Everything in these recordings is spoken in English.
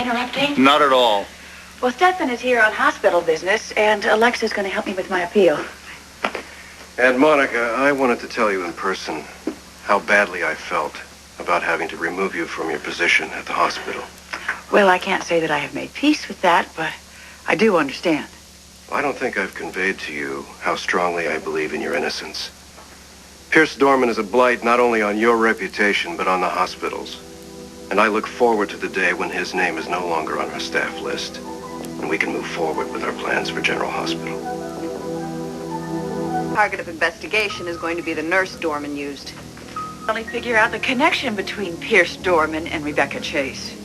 interrupting? Not at all. Well, Stefan is here on hospital business, and Alexis is going to help me with my appeal. And Monica, I wanted to tell you in person how badly I felt about having to remove you from your position at the hospital. Well, I can't say that I have made peace with that, but I do understand. I don't think I've conveyed to you how strongly I believe in your innocence. Pierce Dorman is a blight not only on your reputation, but on the hospital's. And I look forward to the day when his name is no longer on our staff list, and we can move forward with our plans for General Hospital. Target of investigation is going to be the nurse Dorman used. Only figure out the connection between Pierce Dorman and Rebecca Chase.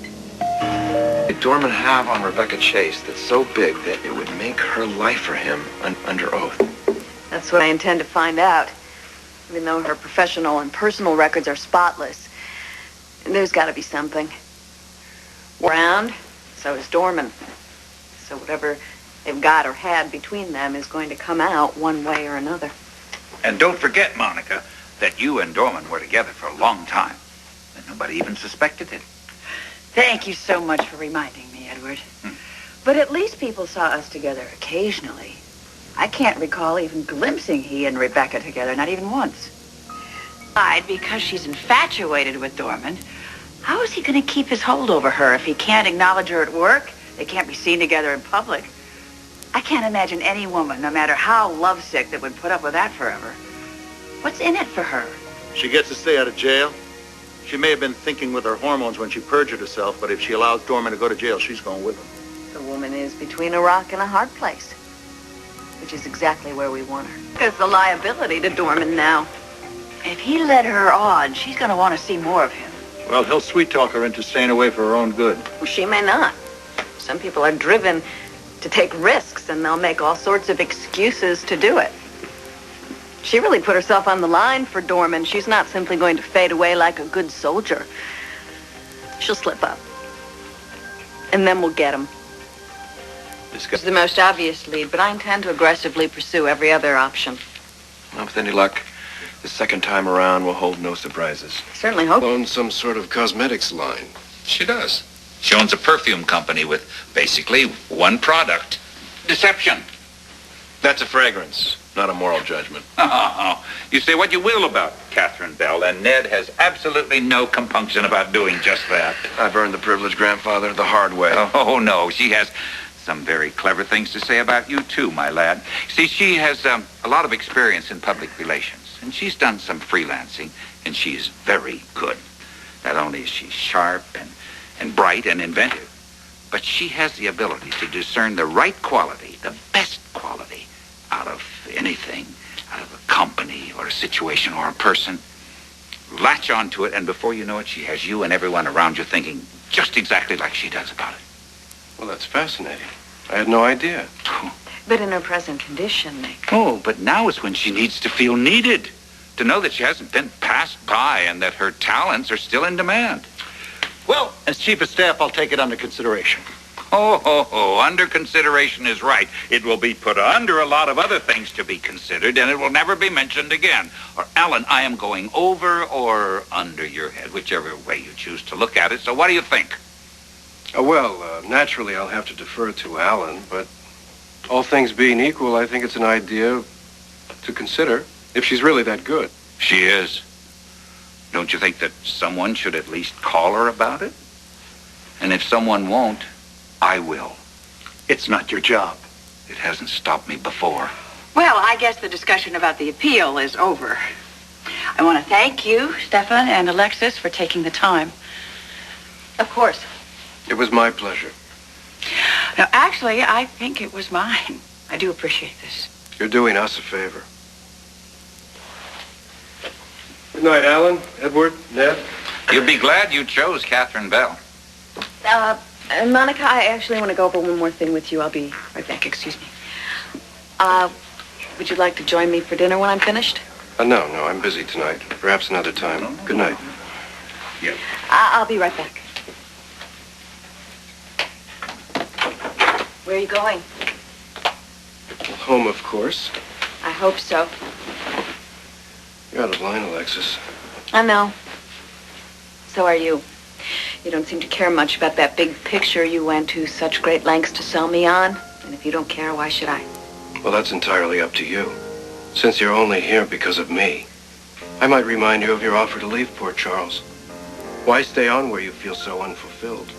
Did Dorman have on Rebecca Chase that's so big that it would make her life for him under oath? That's what I intend to find out. Even though her professional and personal records are spotless, there's got to be something. Around, so is Dorman. So whatever they've got or had between them is going to come out one way or another. And don't forget, Monica, that you and Dorman were together for a long time. And nobody even suspected it. Thank you so much for reminding me, Edward. But at least people saw us together occasionally. I can't recall even glimpsing he and Rebecca together, not even once. Because she's infatuated with Dorman, how is he going to keep his hold over her if he can't acknowledge her at work? They can't be seen together in public. I can't imagine any woman, no matter how lovesick, that would put up with that forever. What's in it for her? She gets to stay out of jail. She may have been thinking with her hormones when she perjured herself, but if she allows Dorman to go to jail, she's going with him. The woman is between a rock and a hard place, which is exactly where we want her. There's the liability to Dorman now. If he led her on, she's going to want to see more of him. Well, he'll sweet-talk her into staying away for her own good. Well, she may not. Some people are driven to take risks, and they'll make all sorts of excuses to do it. She really put herself on the line for Dorman. She's not simply going to fade away like a good soldier. She'll slip up. And then we'll get him. It's the most obvious lead, but I intend to aggressively pursue every other option. Well, with any luck, the second time around will hold no surprises. Certainly hope. Owns some sort of cosmetics line. She does. She owns a perfume company with basically one product. Deception. That's a fragrance, not a moral judgment. You say what you will about Catherine Bell, and Ned has absolutely no compunction about doing just that. I've earned the privilege, Grandfather, the hard way. Oh, no. She has some very clever things to say about you, too, my lad. See, she has a lot of experience in public relations, and she's done some freelancing, and she's very good. Not only is she sharp and bright and inventive, but she has the ability to discern the right quality, the best quality, out of anything, out of a company or a situation or a person. Latch onto it, and before you know it, she has you and everyone around you thinking just exactly like she does about it. Well, that's fascinating. I had no idea. But in her present condition, Nick. Oh, but now is when she needs to feel needed, to know that she hasn't been passed by and that her talents are still in demand. Well, as chief of staff, I'll take it under consideration. Under consideration is right. It will be put under a lot of other things to be considered, and it will never be mentioned again. Or, Alan, I am going over or under your head, whichever way you choose to look at it. So what do you think? Naturally, I'll have to defer to Alan, but all things being equal, I think it's an idea to consider, if she's really that good. She is. Don't you think that someone should at least call her about it? And if someone won't, I will. It's not your job. It hasn't stopped me before. Well, I guess the discussion about the appeal is over. I want to thank you, Stefan and Alexis, for taking the time. Of course. It was my pleasure. Now, actually, I think it was mine. I do appreciate this. You're doing us a favor. Good night, Alan, Edward, Ned. You'll be glad you chose Catherine Bell. Monica, I actually want to go over one more thing with you. I'll be right back. Excuse me. Would you like to join me for dinner when I'm finished? No, I'm busy tonight. Perhaps another time. Good night. Yeah. I'll be right back. Where are you going? Home, of course. I hope so. You're out of line, Alexis. I know. So are you. You don't seem to care much about that big picture you went to such great lengths to sell me on. And if you don't care, why should I? Well, that's entirely up to you. Since you're only here because of me, I might remind you of your offer to leave Port Charles. Why stay on where you feel so unfulfilled?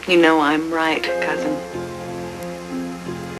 You know I'm right, cousin.